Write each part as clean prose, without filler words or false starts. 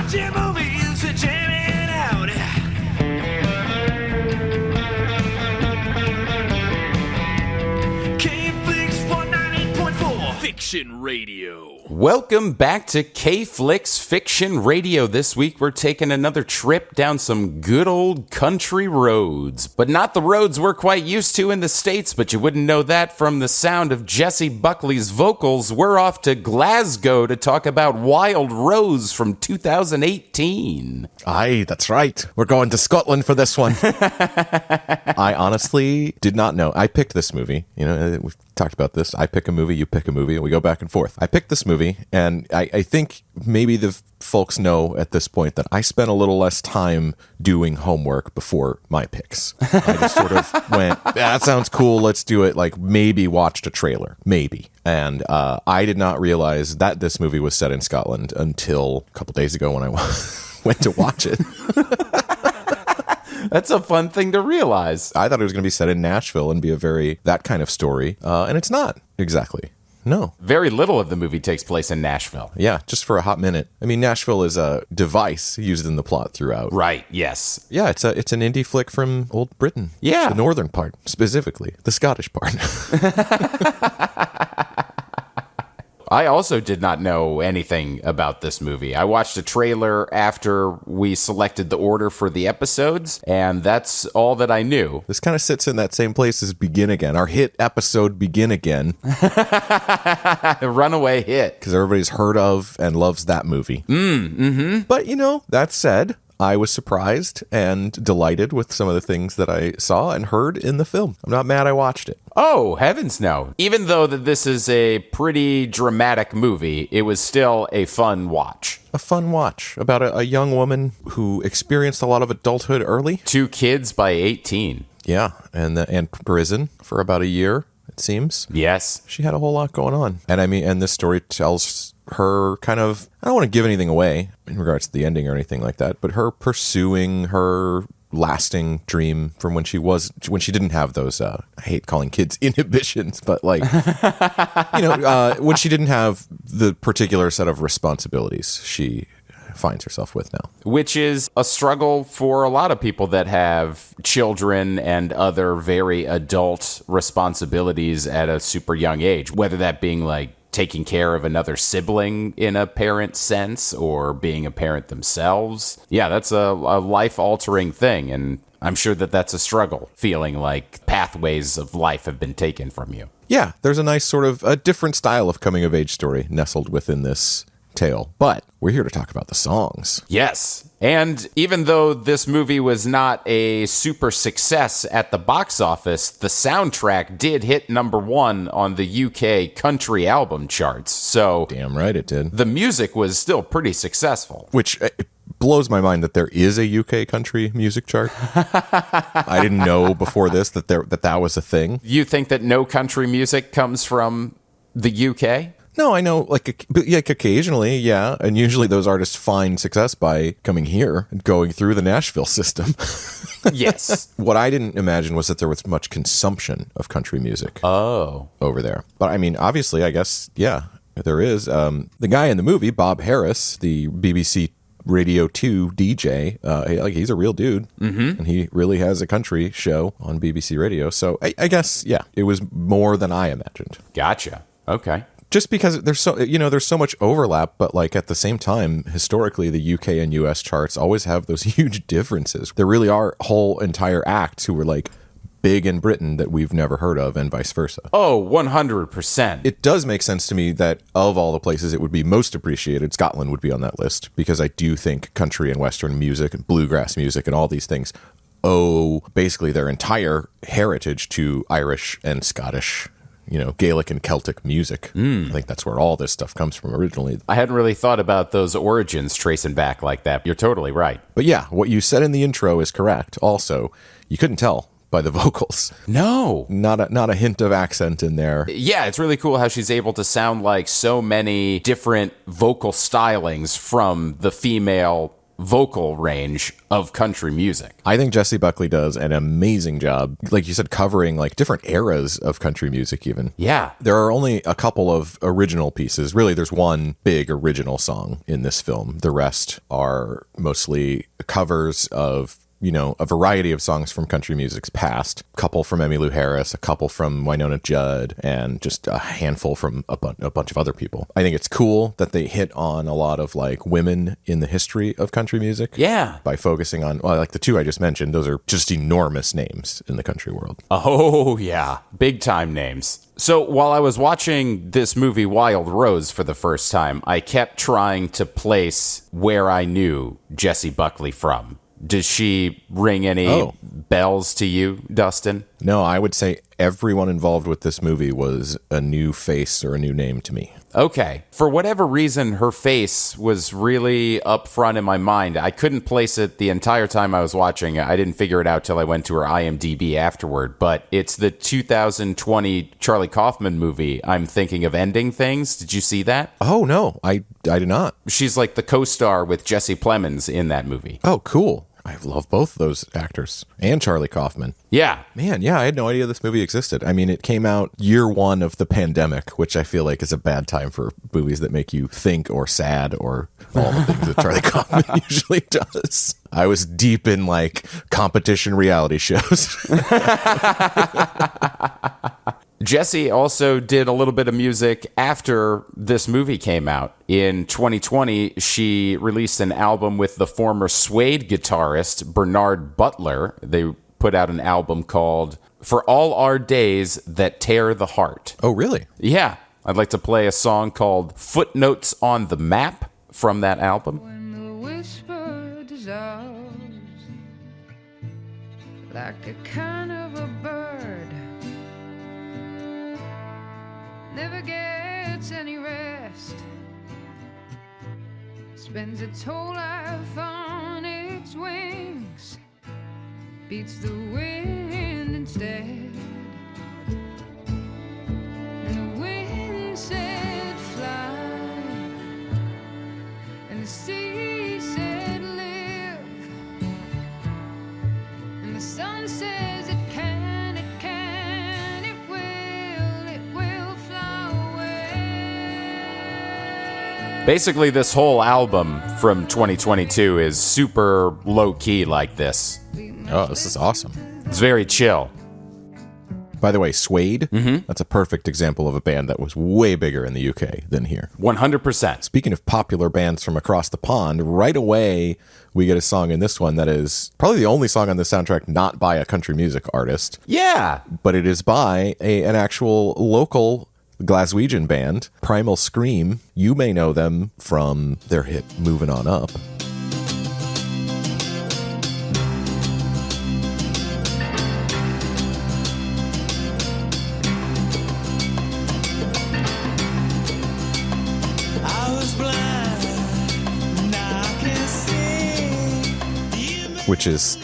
Watching movies and jamming out. K-Flix 198.4 Fiction Radio. Welcome back to K-Flix Fiction Radio. This week we're taking another trip down some good old country roads. But not the roads we're quite used to in the States, but you wouldn't know that from the sound of Jessie Buckley's vocals. We're off to Glasgow to talk about Wild Rose from 2018. Aye, that's right. We're going to Scotland for this one. I honestly did not know. I picked this movie. You know, we've talked about this. I pick a movie, you pick a movie, and we go back and forth. I picked this movie, and I think maybe the folks know at this point that I spent a little less time doing homework before my picks. I just sort of went, that sounds cool, let's do it. Like, maybe watched a trailer. Maybe. And I did not realize that this movie was set in Scotland until a couple days ago when I went to watch it. That's a fun thing to realize. I thought it was going to be set in Nashville and be that kind of story. And it's not exactly. No. Very little of the movie takes place in Nashville. Yeah, just for a hot minute. I mean, Nashville is a device used in the plot throughout. Right, yes. Yeah, it's an indie flick from old Britain. Yeah. The northern part, specifically. The Scottish part. I also did not know anything about this movie. I watched a trailer after we selected the order for the episodes, and that's all that I knew. This kind of sits in that same place as Begin Again, our hit episode Begin Again. A runaway hit. Because everybody's heard of and loves that movie. But, that said, I was surprised and delighted with some of the things that I saw and heard in the film. I'm not mad I watched it. Oh, heavens no. Even though that this is a pretty dramatic movie, it was still a fun watch. A fun watch about a young woman who experienced a lot of adulthood early. 2 kids by 18. Yeah, and prison for about a year, it seems. Yes. She had a whole lot going on. And this story tells her kind of, I don't want to give anything away in regards to the ending or anything like that, but her pursuing her lasting dream from when she didn't have those, I hate calling kids inhibitions, but like, when she didn't have the particular set of responsibilities she finds herself with now. Which is a struggle for a lot of people that have children and other very adult responsibilities at a super young age, whether that being like taking care of another sibling in a parent sense or being a parent themselves. Yeah, that's a life-altering thing, and I'm sure that that's a struggle, feeling like pathways of life have been taken from you. Yeah, there's a nice sort of a different style of coming-of-age story nestled within this tale, but we're here to talk about the songs. Yes, and even though this movie was not a super success at the box office, the soundtrack did hit number 1 on the UK country album charts, so Damn right it did. The music was still pretty successful. Which it blows my mind that there is a UK country music chart. I didn't know before this that was a thing. You think that no country music comes from the UK? No, I know, like occasionally, yeah. And usually those artists find success by coming here and going through the Nashville system. Yes. What I didn't imagine was that there was much consumption of country music over there. But I mean, obviously, I guess, yeah, there is. The guy in the movie, Bob Harris, the BBC Radio 2 DJ, he's a real dude. Mm-hmm. And he really has a country show on BBC Radio. So I guess, yeah, it was more than I imagined. Gotcha. Okay. Just because there's so much overlap, but like at the same time, historically, the UK and US charts always have those huge differences. There really are whole entire acts who were like big in Britain that we've never heard of and vice versa. Oh, 100%. It does make sense to me that of all the places it would be most appreciated, Scotland would be on that list, because I do think country and Western music and bluegrass music and all these things owe basically their entire heritage to Irish and Scottish, Gaelic and Celtic music. I think that's where all this stuff comes from originally. I hadn't really thought about those origins tracing back like that. You're totally right. But yeah, what you said in the intro is correct. Also, you couldn't tell by the vocals. No. Not a hint of accent in there. Yeah, it's really cool how she's able to sound like so many different vocal stylings from the female vocal range of country music. I think Jessie Buckley does an amazing job, like you said, covering like different eras of country music even. Yeah. There are only a couple of original pieces. Really, there's one big original song in this film. The rest are mostly covers of, you know, a variety of songs from country music's past. A couple from Emmylou Harris, a couple from Wynonna Judd, and just a handful from a bunch of other people. I think it's cool that they hit on a lot of like women in the history of country music. Yeah. By focusing on, well, like the two I just mentioned, those are just enormous names in the country world. Oh, yeah. Big time names. So while I was watching this movie Wild Rose for the first time, I kept trying to place where I knew Jessie Buckley from. Does she ring any bells to you, Dustin? No, I would say everyone involved with this movie was a new face or a new name to me. Okay. For whatever reason, her face was really up front in my mind. I couldn't place it the entire time I was watching. I didn't figure it out till I went to her IMDb afterward. But it's the 2020 Charlie Kaufman movie, I'm Thinking of Ending Things. Did you see that? Oh, no, I did not. She's like the co-star with Jesse Plemons in that movie. Oh, cool. I love both those actors and Charlie Kaufman. Yeah. Man, yeah, I had no idea this movie existed. I mean, it came out year one of the pandemic, which I feel like is a bad time for movies that make you think or sad or all the things that Charlie Kaufman usually does. I was deep in like competition reality shows. Jessie also did a little bit of music after this movie came out. In 2020, she released an album with the former Suede guitarist Bernard Butler. They put out an album called For All Our Days That Tear the Heart. Oh, really? Yeah. I'd like to play a song called Footnotes on the Map from that album. When the whisper dissolves like a kind of a bird, never gets any rest, spends its whole life on its wings, beats the wind instead, and the wind said fly, and the sea said live, and the sun says it can, it will fly away. Basically, this whole album from 2022 is super low-key like this. Oh, this is awesome. It's very chill. By the way, Suede, that's a perfect example of a band that was way bigger in the UK than here. 100%. Speaking of popular bands from across the pond, right away we get a song in this one that is probably the only song on the soundtrack not by a country music artist. Yeah. But it is by an actual local Glaswegian band, Primal Scream. You may know them from their hit Moving On Up. Which is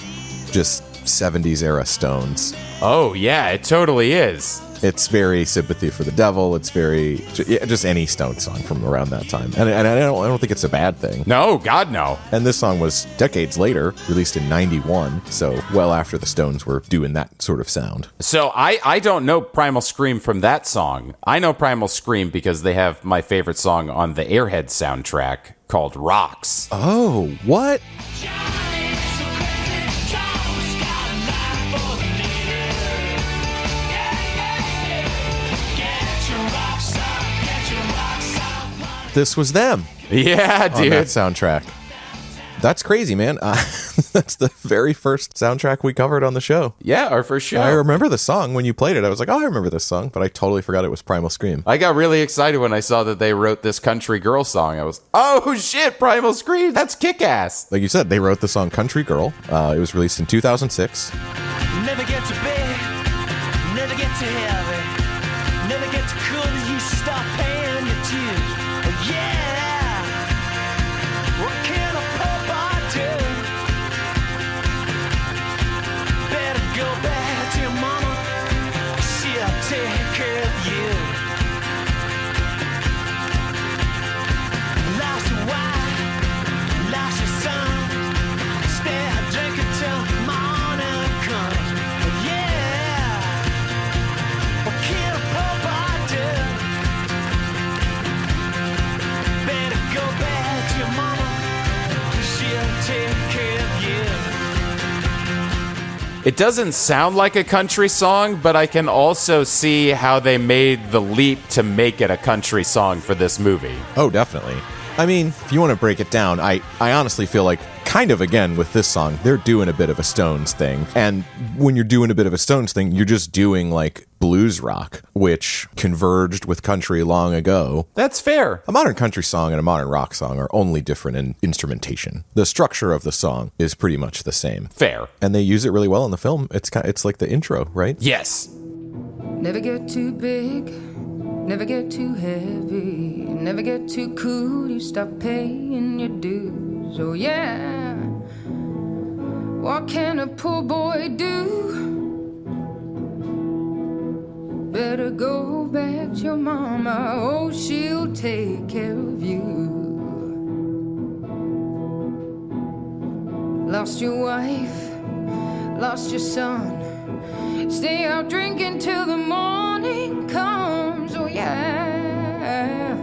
just 70s era Stones. Oh, yeah, it totally is. It's very Sympathy for the Devil. It's very just any Stone song from around that time, and I don't think it's a bad thing. No, God, no. And this song was decades later, released in '91, so well after the Stones were doing that sort of sound. So I don't know Primal Scream from that song. I know Primal Scream because they have my favorite song on the Airhead soundtrack called Rocks. Oh, what? This was them. Yeah, on dude. that soundtrack. That's crazy, man. That's the very first soundtrack we covered on the show. Yeah, our first show. I remember the song when you played it. I was like, oh, I remember this song, but I totally forgot it was Primal Scream. I got really excited when I saw that they wrote this country girl song. I was, oh shit, Primal Scream, that's kick-ass. Like you said, they wrote the song Country Girl. It was released in 2006. Never get to bed, never get to heaven, never get to cool till you stop paying your dues. Oh yeah, what can a papa do? Better go back to your mama, she'll take care of you. Life's a wife, life's a son, It doesn't sound like a country song, but I can also see how they made the leap to make it a country song for this movie. Oh, definitely. I mean, if you want to break it down, I honestly feel like kind of, again, with this song, they're doing a bit of a Stones thing. And when you're doing a bit of a Stones thing, you're just doing like blues rock, which converged with country long ago. That's fair. A modern country song and a modern rock song are only different in instrumentation. The structure of the song is pretty much the same. Fair. And they use it really well in the film. It's like the intro, right? Yes. Never get too big, never get too heavy, never get too cool, you stop paying your dues. Oh yeah, what can a poor boy do? Better go back to your mama, oh she'll take care of you. Lost your wife, lost your son, stay out drinking till the morning comes. Oh yeah,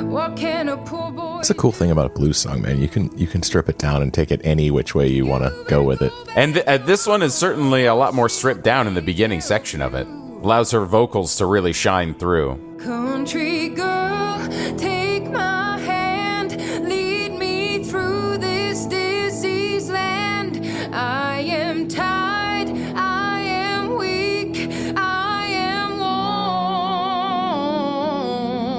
what can a poor boy? It's a cool thing about a blues song, man. You can strip it down and take it any which way you want to go with it. And this one is certainly a lot more stripped down in the beginning section of it. Allows her vocals to really shine through. Country girl, take my hand, lead me through this diseased land. I am tired, I am weak, I am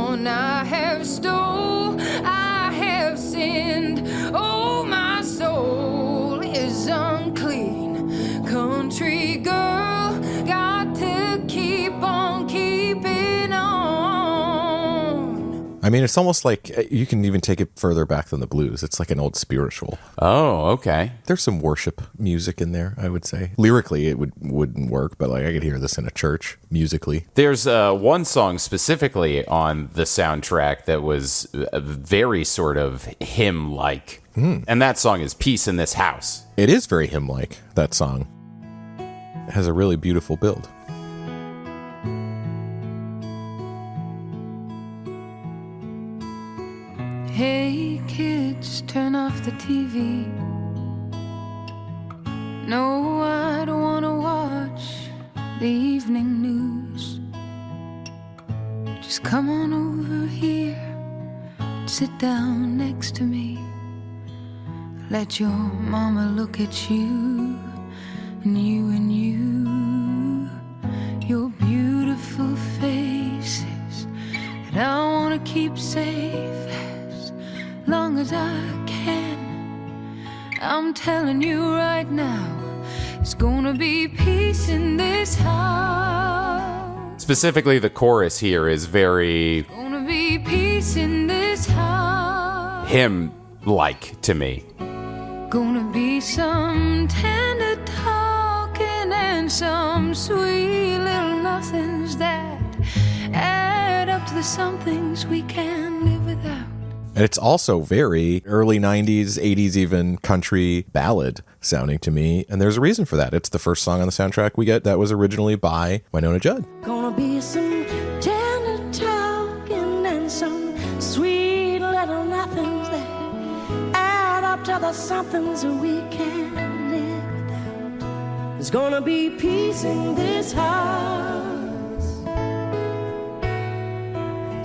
worn. I have stole, I have sinned, oh my soul is unclean. Country girl, got to keep on keeping on. I mean, it's almost like you can even take it further back than the blues. It's like an old spiritual. Oh, okay. There's some worship music in there, I would say. Lyrically, it wouldn't work, but like I could hear this in a church musically. There's one song specifically on the soundtrack that was very sort of hymn-like. And that song is Peace in This House. It is very hymn-like, that song. It has a really beautiful build. Hey kids, turn off the TV. No, I don't wanna watch the evening news. Just come on over here, sit down next to me. Let your mama look at you, and you, your beautiful faces that I wanna keep safe as long as I can. I'm telling you right now, it's gonna be peace in this house. Specifically, the chorus here is very Gonna be peace in this house. hymn-like to me. Gonna be some tender talking and some sweet little nothings that add up to the somethings we can't live without. And it's also very early 90s, 80s even country ballad sounding to me. And there's a reason for that. It's the first song on the soundtrack we get that was originally by Winona Judd. Gonna be some tender talking and some sweet little nothings that add up to the somethings that we can't live without. There's gonna be peace in this house.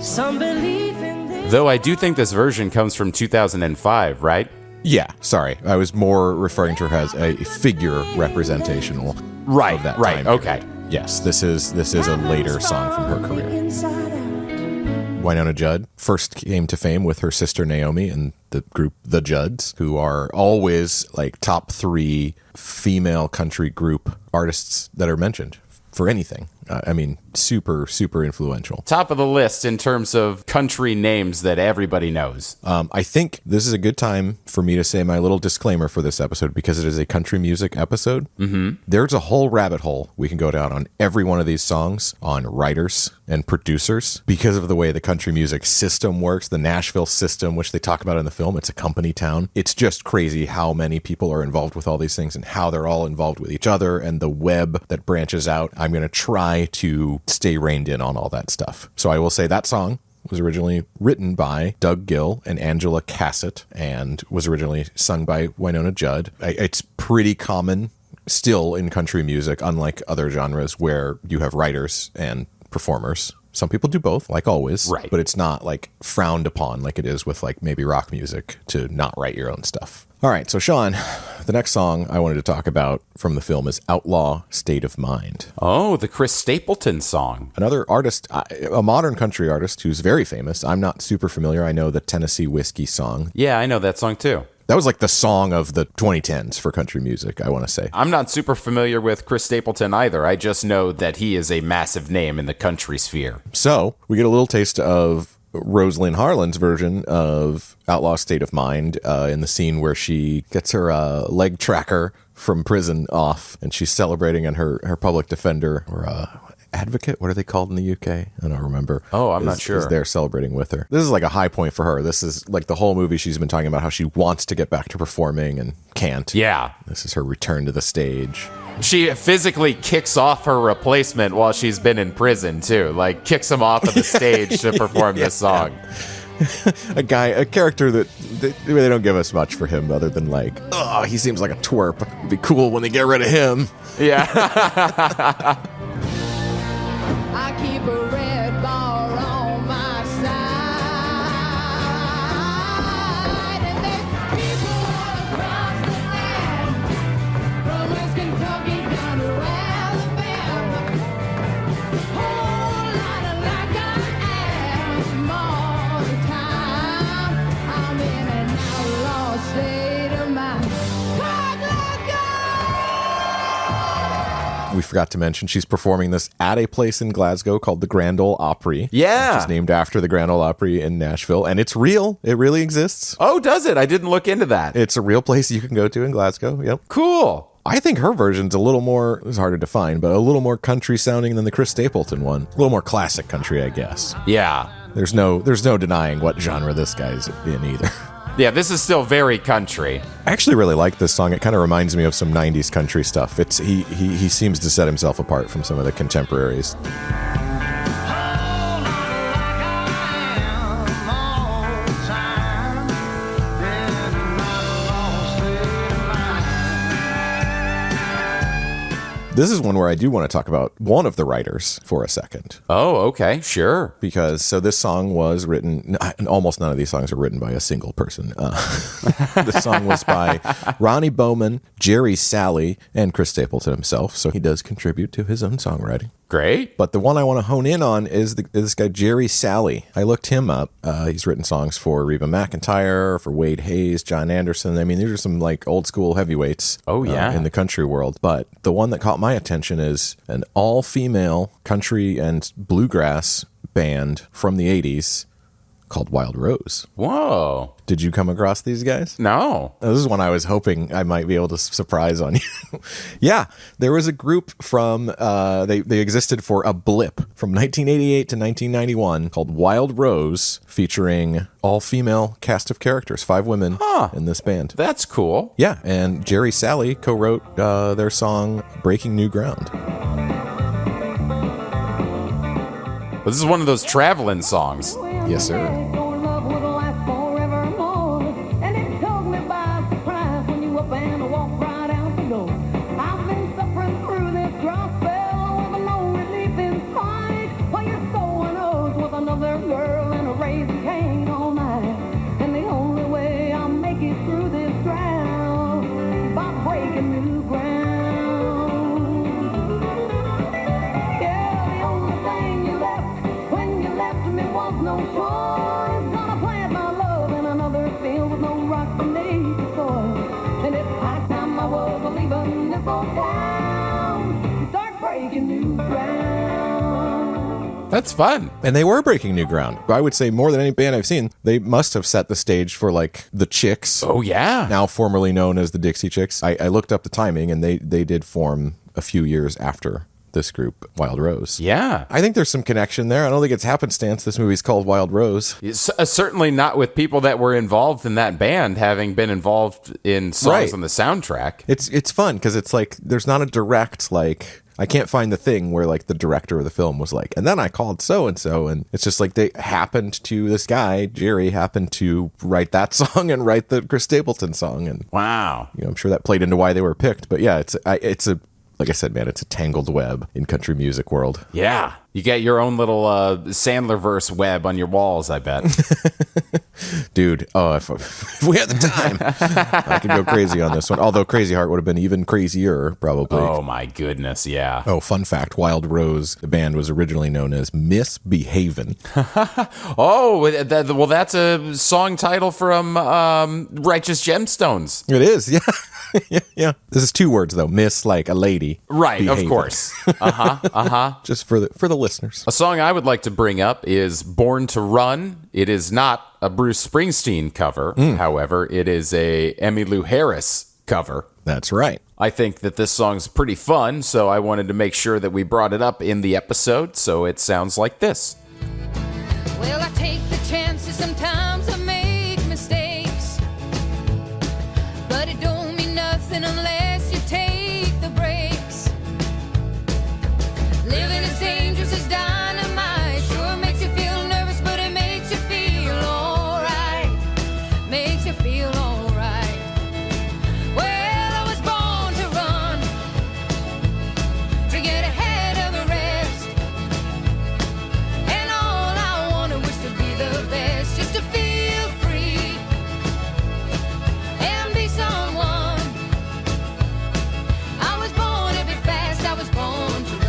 Some belief in this. Though I do think this version comes from 2005, right? Yeah, sorry. I was more referring to her as a figure representational Right, of that right, time okay. period. Yes, this is a later song from her career. Inside out. Winona Judd first came to fame with her sister Naomi and the group The Judds, who are always like top 3 female country group artists that are mentioned for anything. I mean, super, super influential. Top of the list in terms of country names that everybody knows. I think this is a good time for me to say my little disclaimer for this episode because it is a country music episode. Mm-hmm. There's a whole rabbit hole we can go down on every one of these songs on writers and producers because of the way the country music system works, the Nashville system, which they talk about in the film. It's a company town. It's just crazy how many people are involved with all these things and how they're all involved with each other and the web that branches out. I'm going to try to stay reined in on all that stuff. So I will say that song was originally written by Doug Gill and Angela Cassett and was originally sung by Winona Judd. It's pretty common still in country music, unlike other genres where you have writers and performers. Some people do both, like always, right? But it's not like frowned upon like it is with like maybe rock music to not write your own stuff. All right, so Shawn, the next song I wanted to talk about from the film is Outlaw State of Mind. Oh, the Chris Stapleton song. Another artist, a modern country artist who's very famous. I'm not super familiar. I know the Tennessee Whiskey song. Yeah, I know that song too. That was like the song of the 2010s for country music, I want to say. I'm not super familiar with Chris Stapleton either. I just know that he is a massive name in the country sphere. So we get a little taste of Rosalind Harlan's version of Outlaw State of Mind in the scene where she gets her leg tracker from prison off, and she's celebrating, and her public defender or advocate, what are they called in the UK? I don't remember. Oh, I'm not sure. Is there celebrating with her. This is like a high point for her. This is like the whole movie she's been talking about how she wants to get back to performing and can't. Yeah. This is her return to the stage. She physically kicks off her replacement while she's been in prison, too. Like, kicks him off of the stage to perform this song. A character that they don't give us much for him other than like, oh, he seems like a twerp. It'd be cool when they get rid of him. Yeah. I keep a red bar on my side, and there's people all across the land, from West Kentucky down to Alabama. Whole lot of like I am all the time. I'm in an outlaw state of mind. We forgot to mention she's performing this at a place in Glasgow called the Grand Ole Opry. Yeah. Which is named after the Grand Ole Opry in Nashville. And it's real. It really exists. Oh, does it? I didn't look into that. It's a real place you can go to in Glasgow. Yep. Cool. I think her version's a little more, it's hard to define, but a little more country sounding than the Chris Stapleton one. A little more classic country, I guess. Yeah. There's no denying what genre this guy's in either. Yeah, this is still very country. I actually really like this song. It kind of reminds me of some 90s country stuff. He seems to set himself apart from some of the contemporaries. This is one where I do want to talk about one of the writers for a second. Oh, okay, sure. Because, so this song was written, almost none of these songs are written by a single person. This song was by Ronnie Bowman, Jerry Salley, and Chris Stapleton himself. So he does contribute to his own songwriting. Great. But the one I want to hone in on is this guy, Jerry Salley. I looked him up. He's written songs for Reba McEntire, for Wade Hayes, John Anderson. I mean, these are some like old school heavyweights. Oh, yeah. In the country world. But the one that caught my attention is an all-female country and bluegrass band from the 80s called Wild Rose. Whoa. Did you come across these guys? No. This is one I was hoping I might be able to surprise on you. Yeah, there was a group from, they existed for a blip from 1988 to 1991 called Wild Rose, featuring all-female cast of characters, 5 women in this band. That's cool. Yeah, and Jerry Salley co-wrote their song Breaking New Ground. Well, this is one of those traveling songs. Yes, sir. That's fun. And they were breaking new ground. I would say more than any band I've seen, they must have set the stage for like the Chicks. Oh, yeah. Now formerly known as the Dixie Chicks. I looked up the timing, and they did form a few years after this group, Wild Rose. Yeah. I think there's some connection there. I don't think it's happenstance. This movie's called Wild Rose. It's, certainly not with people that were involved in that band having been involved in songs Right. on the soundtrack. It's fun because it's like there's not a direct like. I can't find the thing where like the director of the film was like, and then I called so-and-so, and it's just like this guy, Jerry, happened to write that song and write the Chris Stapleton song. And Wow. I'm sure that played into why they were picked. But yeah, it's a like I said, man, it's a tangled web in country music world. Yeah. You get your own little Sandler-verse web on your walls, I bet. Dude, if we had the time, I could go crazy on this one. Although Crazy Heart would have been even crazier, probably. Oh, my goodness, yeah. Oh, fun fact, Wild Rose, the band was originally known as Misbehavin'. Oh, well, that's a song title from Righteous Gemstones. It is, yeah. yeah. This is 2 words, though. Miss, like a lady. Right, behaving. of course. Just for the listeners. A song I would like to bring up is Born to Run. It is not a Bruce Springsteen cover. However, it is a Emmylou Harris cover. That's right. I think that this song's pretty fun, so I wanted to make sure that we brought it up in the episode, so it sounds like this. Well, I take the chances, sometimes I make mistakes, but it don't mean nothing unless you take the breaks. Living is dangerous as dynamite, sure makes you feel nervous, but it makes you feel alright, makes you feel alright. Well, I was born to run, to get ahead of the rest, and all I wanted was to be the best, just to feel free and be someone. I was born to be fast, I was born to run.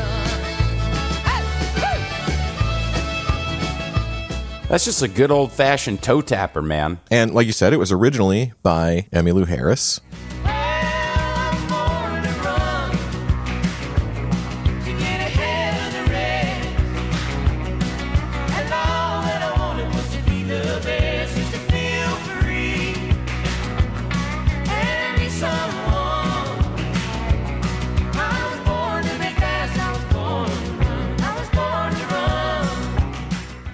That's just a good old-fashioned toe tapper, man. And like you said, it was originally by Emmylou Harris.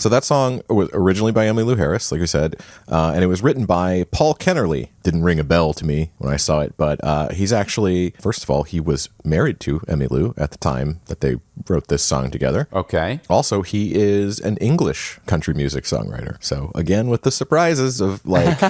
So that song was originally by Emmylou Harris, like we said, and it was written by Paul Kennerly. Didn't ring a bell to me when I saw it, but he's actually, first of all, he was married to Emmylou at the time that they wrote this song together. Okay. Also, he is an English country music songwriter. So again, with the surprises of like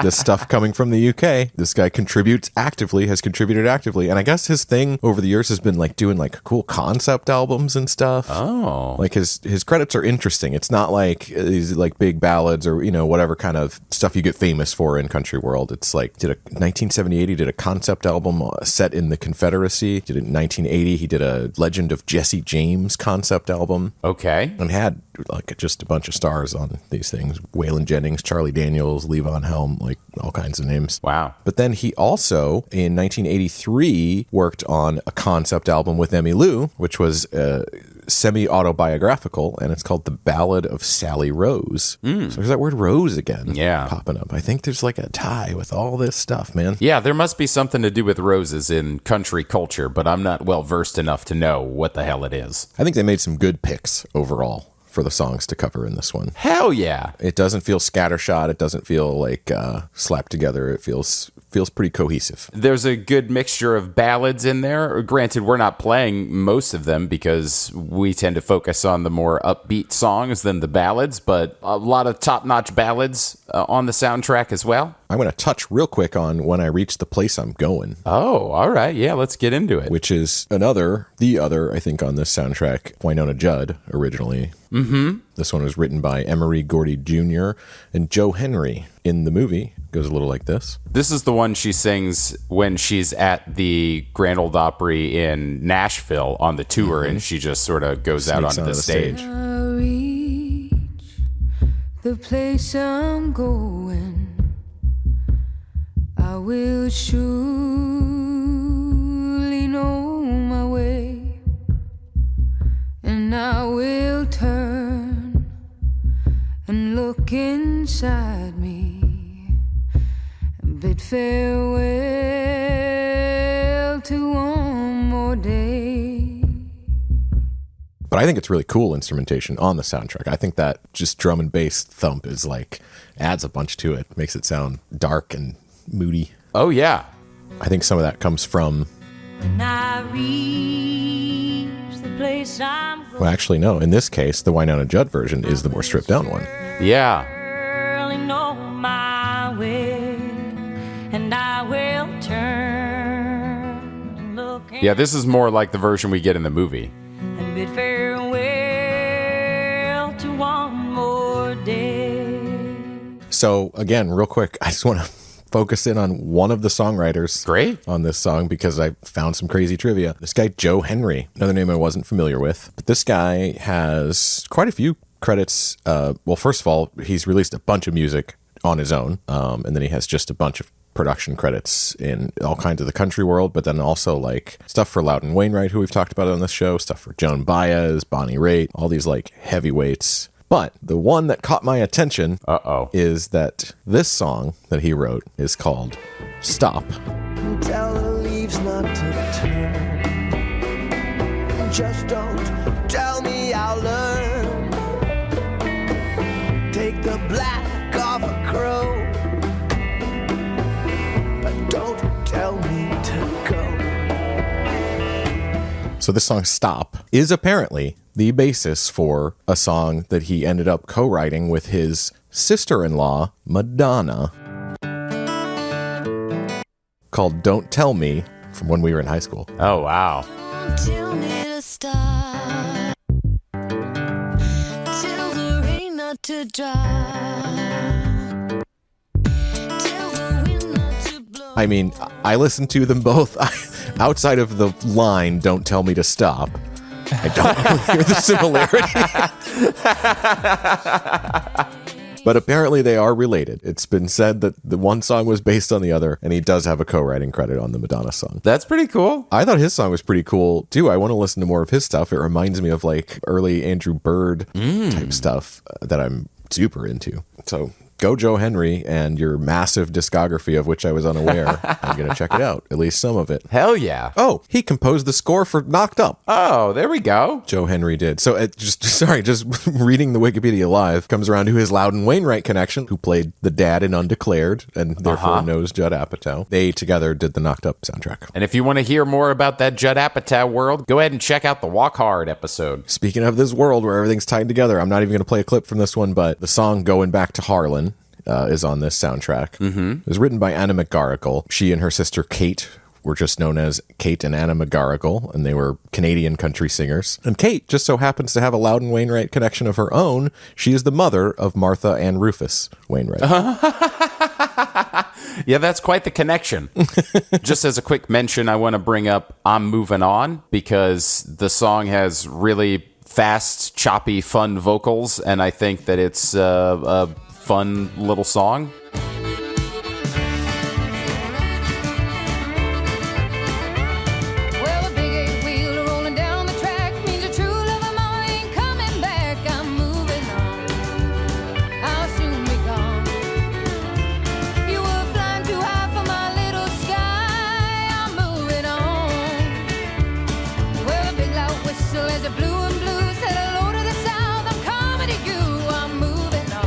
this stuff coming from the UK, this guy has contributed actively. And I guess his thing over the years has been like doing like cool concept albums and stuff. Oh. Like his credits are interesting. It's not like these like big ballads or, whatever kind of stuff you get famous for in country world. It's like 1978, he did a concept album set in the Confederacy. Did it in 1980, he did a Legend of Jesse James concept album. Okay. And had like just a bunch of stars on these things. Waylon Jennings, Charlie Daniels, Levon Helm, like all kinds of names. Wow. But then he also, in 1983, worked on a concept album with Emmylou, which was semi-autobiographical, and it's called The Ballad of Sally Rose. So there's that word rose again popping up. I think there's like a tie with all this stuff, man. Yeah, there must be something to do with roses in country culture, but I'm not well versed enough to know what the hell it is. I think they made some good picks overall for the songs to cover in this one. Hell yeah. It doesn't feel scattershot. It doesn't feel like slapped together. It feels pretty cohesive. There's a good mixture of ballads in there. Granted, we're not playing most of them because we tend to focus on the more upbeat songs than the ballads, but a lot of top-notch ballads on the soundtrack as well. I'm going to touch real quick on When I Reach the Place I'm Going. Oh, all right. Yeah, let's get into it. Which is the other, I think, on this soundtrack, Wynonna Judd, originally. Mm-hmm. This one was written by Emery Gordy Jr. and Joe Henry. In the movie, it goes a little like this. This is the one she sings when she's at the Grand Ole Opry in Nashville on the tour, and she just sort of goes out onto the stage. I reach the place I'm going, I will surely know my way, and I will turn and look inside me, bid farewell to one more day. But I think it's really cool instrumentation on the soundtrack. I think that just drum and bass thump is like, adds a bunch to it, makes it sound dark and moody. Oh, yeah. I think some of that comes from When I reach place I'm Well, actually, no. In this case, the Wynonna Judd version is the more stripped down one. Yeah. early know my way, and I will turn and look Yeah, this is more like the version we get in the movie. and bid farewell to one more day. So, again, real quick, I just want to focus in on one of the songwriters Great. on this song because I found some crazy trivia. This guy, Joe Henry, another name I wasn't familiar with, but this guy has quite a few credits. Well, first of all, he's released a bunch of music on his own, and then he has just a bunch of production credits in all kinds of the country world, but then also like stuff for Loudon Wainwright, who we've talked about on this show, stuff for Joan Baez, Bonnie Raitt, all these like heavyweights. But the one that caught my attention is that this song that he wrote is called Stop. Tell the leaves not to turn. Just don't tell me I'll learn. Take the black off a crow, but don't tell me to go. So this song Stop is apparently the basis for a song that he ended up co-writing with his sister-in-law, Madonna, called Don't Tell Me, from when we were in high school. Oh, wow. Tell me to stop. Tell the rain not to dry. Tell the wind not to blow. I mean, I listened to them both. Outside of the line, Don't Tell Me to Stop, I don't really hear the similarity. But apparently they are related. It's been said that the one song was based on the other, and he does have a co-writing credit on the Madonna song. That's pretty cool. I thought his song was pretty cool, too. I want to listen to more of his stuff. It reminds me of like early Andrew Bird type stuff that I'm super into. So go Joe Henry and your massive discography of which I was unaware. I'm going to check it out, at least some of it. Hell yeah. Oh, he composed the score for Knocked Up. Oh, there we go. Joe Henry did. So just reading the Wikipedia Live comes around to his Loudon Wainwright connection, who played the dad in Undeclared and therefore knows Judd Apatow. They together did the Knocked Up soundtrack. And if you want to hear more about that Judd Apatow world, go ahead and check out the Walk Hard episode. Speaking of this world where everything's tied together, I'm not even going to play a clip from this one, but the song Going Back to Harlan is on this soundtrack. Mm-hmm. It was written by Anna McGarrigle. She and her sister Kate were just known as Kate and Anna McGarrigle, and they were Canadian country singers. And Kate just so happens to have a Loudon Wainwright connection of her own. She is the mother of Martha and Rufus Wainwright. Yeah, that's quite the connection. Just as a quick mention, I want to bring up I'm Moving On, because the song has really fast, choppy, fun vocals, and I think that it's a fun little song. Well, a big 8-wheeler rolling down the track means a true love of mine ain't coming back. I'm moving on. I'll soon be gone. You were flying too high for my little sky. I'm moving on. Well, a big loud whistle as it blew and blew said hello to the south. I'm coming to you. I'm moving on.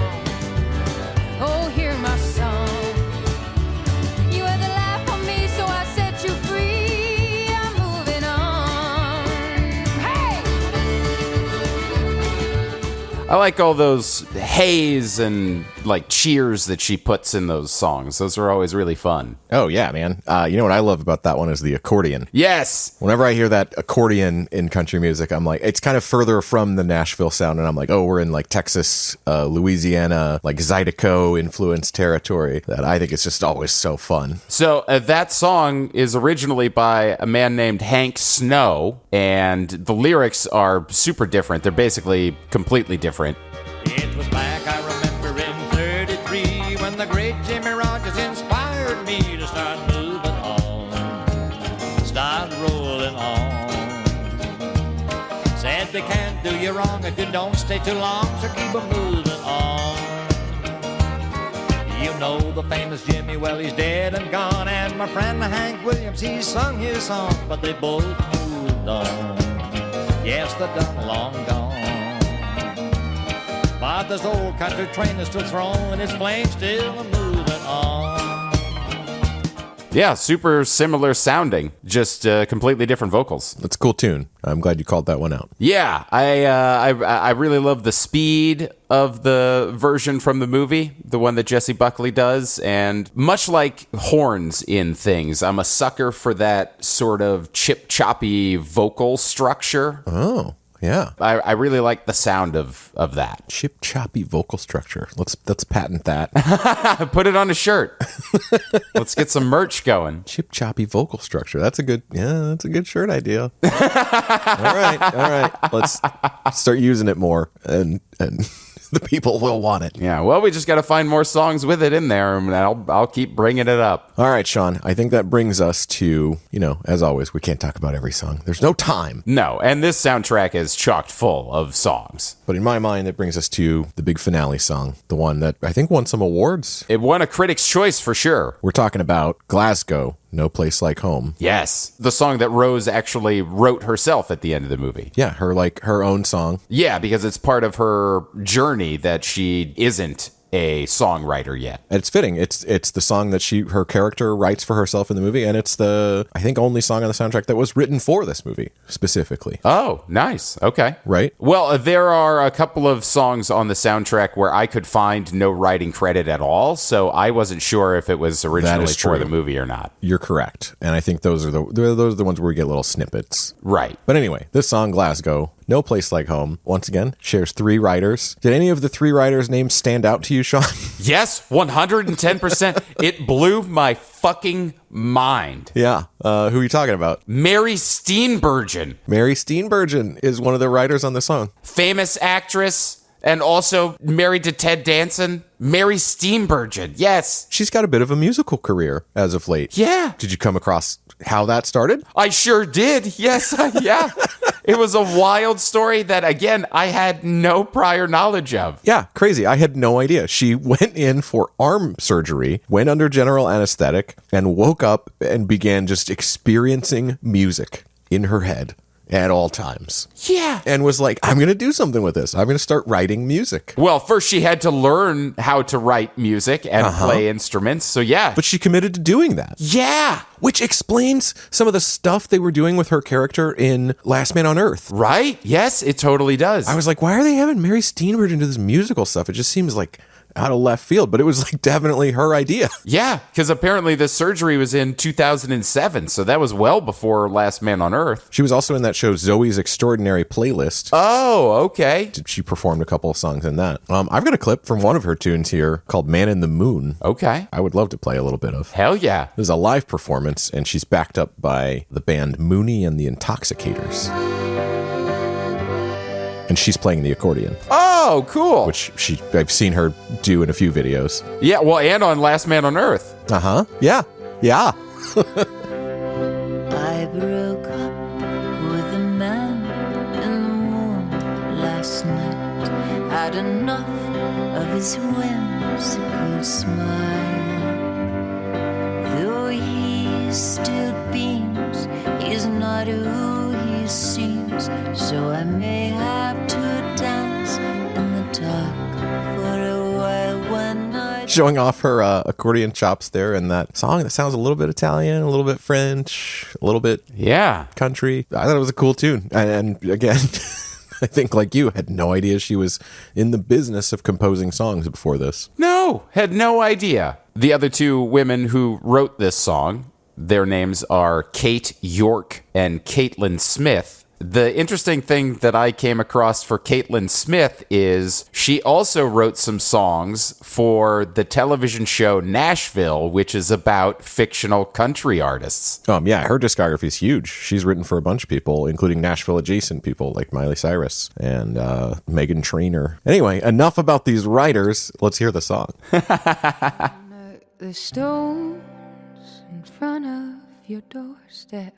Oh, hear my song. You had to laugh on me, so I set you free. I'm moving on. Hey! I like all those hays and like cheers that she puts in those songs. Those are always really fun. Oh, yeah, man. You know what I love about that one is the accordion. Yes! Whenever I hear that accordion in country music, I'm like, it's kind of further from the Nashville sound, and I'm like, oh, we're in like Texas, Louisiana, like Zydeco influenced territory. That I think it's just always so fun. So that song is originally by a man named Hank Snow, and the lyrics are super different. They're basically completely different. It was back, I remember, in 33 when the great Jimmy Rogers inspired me to start moving on, start rolling on. Said they can't do you wrong if you don't stay too long, so keep a moving on. You know the famous Jimmy, well, he's dead and gone, and my friend Hank Williams, he sung his song, but they both moved on. Yes, they're done long gone. But this old country train is still throwing its flames still moving on. Yeah, super similar sounding, just completely different vocals. That's a cool tune. I'm glad you called that one out. Yeah, I really love the speed of the version from the movie, the one that Jessie Buckley does, and much like horns in things, I'm a sucker for that sort of chip-choppy vocal structure. Oh, yeah. I really like the sound of that. Chip choppy vocal structure. Let's patent that. Put it on a shirt. Let's get some merch going. Chip choppy vocal structure. That's a good shirt idea. All right. Let's start using it more, and the people will want it. Yeah, well, we just got to find more songs with it in there, and I'll keep bringing it up. All right, Shawn, I think that brings us to, as always, we can't talk about every song. There's no time. No, and this soundtrack is chocked full of songs. But in my mind, that brings us to the big finale song, the one that I think won some awards. It won a Critics' Choice for sure. We're talking about Glasgow, No Place Like Home. Yes, the song that Rose actually wrote herself at the end of the movie. Yeah, her own song. Yeah, because it's part of her journey that she isn't a songwriter yet. And it's fitting. It's the song that her character writes for herself in the movie, and it's the, I think, only song on the soundtrack that was written for this movie specifically. Oh, nice. Okay. Right? Well, there are a couple of songs on the soundtrack where I could find no writing credit at all, so I wasn't sure if it was originally for the movie or not. You're correct. And I think those are the ones where we get little snippets. Right. But anyway, this song, Glasgow, No Place Like Home, once again, shares 3 writers. Did any of the 3 writers' names stand out to you, Shawn? Yes, 110%. It blew my fucking mind. Yeah. Who are you talking about? Mary Steenburgen. Mary Steenburgen is one of the writers on the song. Famous actress and also married to Ted Danson. Mary Steenburgen. Yes. She's got a bit of a musical career as of late. Yeah. Did you come across how that started? I sure did. Yes. Yeah. It was a wild story that, again, I had no prior knowledge of. Yeah, crazy. I had no idea. She went in for arm surgery, went under general anesthetic, and woke up and began just experiencing music in her head at all times. Yeah. And was like, I'm going to do something with this. I'm going to start writing music. Well, first she had to learn how to write music and play instruments. So yeah. But she committed to doing that. Yeah. Which explains some of the stuff they were doing with her character in Last Man on Earth. Right? Yes, it totally does. I was like, why are they having Mary Steenburgen do this musical stuff? It just seems like out of left field, but it was like definitely her idea. Yeah, because apparently the surgery was in 2007, so that was well before Last Man on Earth. She was also in that show Zoe's Extraordinary Playlist. Oh, okay. She performed a couple of songs in that. I've got a clip from one of her tunes here called Man in the Moon. Okay. I would love to play a little bit of. Hell yeah. This is a live performance, and she's backed up by the band Mooney and the Intoxicators. And she's playing the accordion. Oh, cool. Which I've seen her do in a few videos. Yeah, well, and on Last Man on Earth. Uh-huh. Yeah. Yeah. I broke up with a man in the moon last night. Had enough of his whimsical smile. Though he still beams, he's not who he seems. So I may have to dance in the dark for a while when I... Showing off her accordion chops there in that song that sounds a little bit Italian, a little bit French, a little bit country. I thought it was a cool tune. And again, I think like you, had no idea she was in the business of composing songs before this. No, had no idea. The other 2 women who wrote this song, their names are Kate York and Caitlin Smith. The interesting thing that I came across for Caitlin Smith is she also wrote some songs for the television show Nashville, which is about fictional country artists. Yeah, her discography is huge. She's written for a bunch of people, including Nashville adjacent people like Miley Cyrus and Meghan Trainor. Anyway, enough about these writers. Let's hear the song. The stones in front of your doorstep,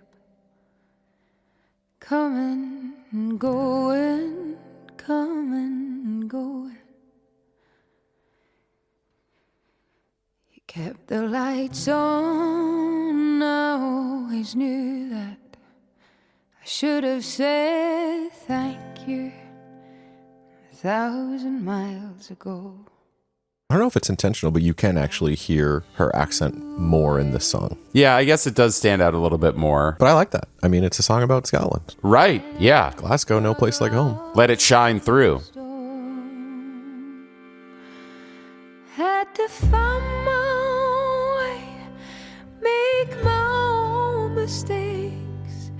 coming and going, coming and going. You kept the lights on, I always knew that. I should have said thank you 1,000 miles ago. I don't know if it's intentional, but you can actually hear her accent more in this song. Yeah, I guess it does stand out a little bit more. But I like that. I mean, it's a song about Scotland. Right, yeah. Glasgow, no place like home. Let it shine through. Had to find my way, make my own mistakes,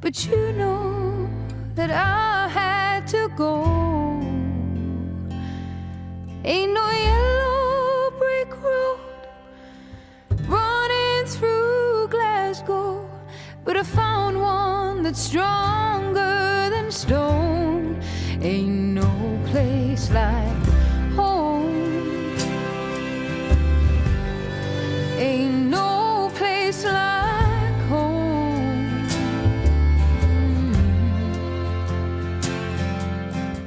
but you know that I had to go. Ain't no yellow brick road running through Glasgow, but I found one that's stronger than stone. Ain't no place like home. Ain't no place like home.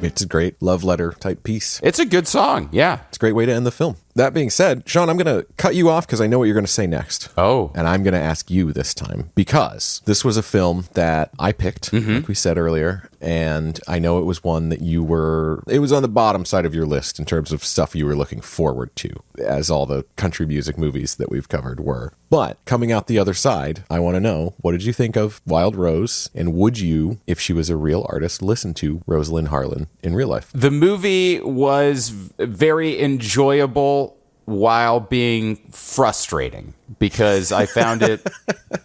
It's a great love letter type piece. It's a good song, yeah. It's a great way to end the film. That being said, Shawn, I'm going to cut you off because I know what you're going to say next. Oh. And I'm going to ask you this time because this was a film that I picked, like we said earlier. And I know it was one that it was on the bottom side of your list in terms of stuff you were looking forward to, as all the country music movies that we've covered were. But coming out the other side, I want to know, what did you think of Wild Rose? And would you, if she was a real artist, listen to Rosalind Harlan in real life? The movie was very enjoyable while being frustrating because I found it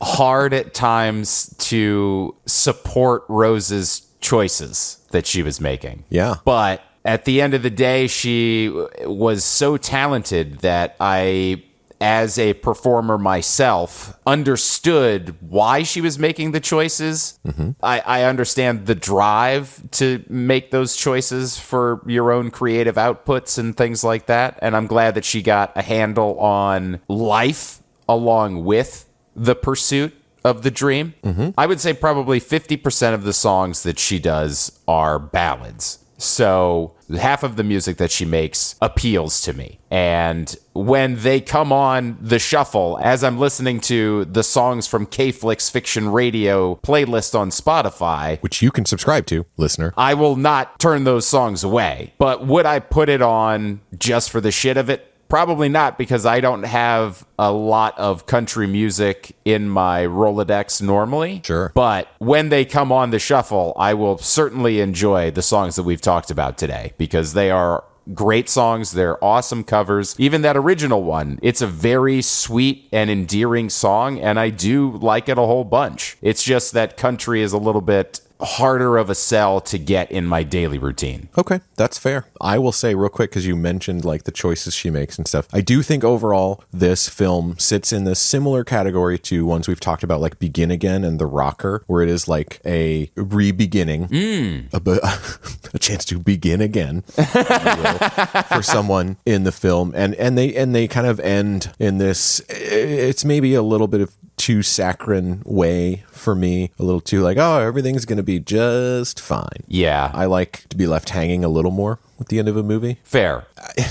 hard at times to support Rose's choices that she was making. Yeah. But at the end of the day, she was so talented that I, as a performer myself, understood why she was making the choices. I understand the drive to make those choices for your own creative outputs and things like that. And I'm glad that she got a handle on life along with the pursuit of the dream. I would say probably 50% of the songs that she does are ballads. So half of the music that she makes appeals to me. And when they come on the shuffle, as I'm listening to the songs from K-Flick's Fiction Radio playlist on Spotify, Which you can subscribe to, listener. I will not turn those songs away. But would I put it on just for the shit of it? Probably not, because I don't have a lot of country music in my Rolodex normally. Sure. But when they come on the shuffle, I will certainly enjoy the songs that we've talked about today, because they are great songs. They're awesome covers. Even that original one, it's a very sweet and endearing song, and I do like it a whole bunch. It's just that country is a little bit harder of a sell to get in my daily routine. Okay, that's fair. I will say real quick, because you mentioned like the choices she makes and stuff. I do think overall this film sits in this similar category to ones we've talked about, like Begin Again and The Rocker, where it is like a re-beginning, a chance to begin again if you will, for someone in the film, and they kind of end in this. It's maybe a little bit of too saccharine way for me, a little too like, oh, everything's going to be just fine. Yeah. I like to be left hanging a little more at the end of a movie. Fair.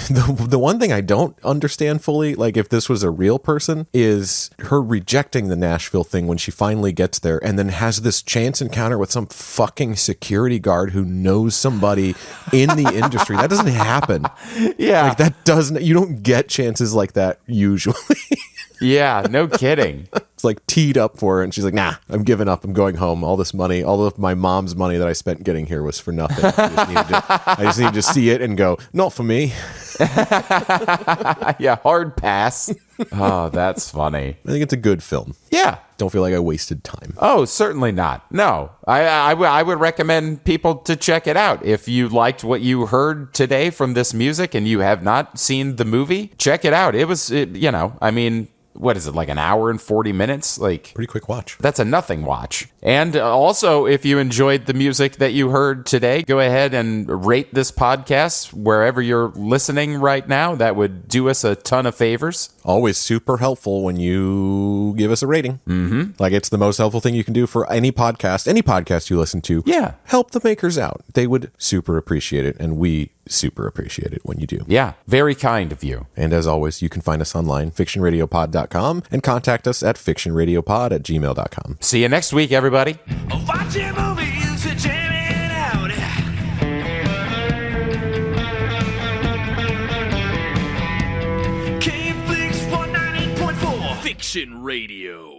The one thing I don't understand fully, like if this was a real person, is her rejecting the Nashville thing when she finally gets there and then has this chance encounter with some fucking security guard who knows somebody in the industry. That doesn't happen. Yeah. Like that doesn't, you don't get chances like that usually. Yeah, no kidding. It's like teed up for her, and she's like, nah, I'm giving up. I'm going home. All this money, all of my mom's money that I spent getting here was for nothing. I just needed to see it and go, not for me. Yeah, hard pass. Oh, that's funny. I think it's a good film. Yeah. Don't feel like I wasted time. Oh, certainly not. No, I would recommend people to check it out. If you liked what you heard today from this music and you have not seen the movie, check it out. I mean, what is it, like an hour and 40 minutes? Like, Pretty quick watch. that's a nothing watch. And also, if you enjoyed the music that you heard today, go ahead and rate this podcast wherever you're listening right now. That would do us a ton of favors. Always super helpful when you give us a rating. Mm-hmm. Like, it's the most helpful thing you can do for any podcast you listen to. Yeah. Help the makers out. They would super appreciate it, and we super appreciate it when you do. Yeah, very kind of you. And as always, you can find us online, fictionradiopod.com, and contact us at fictionradiopod@gmail.com. See you next week, everybody. Watching movies, jamming out. Action Radio.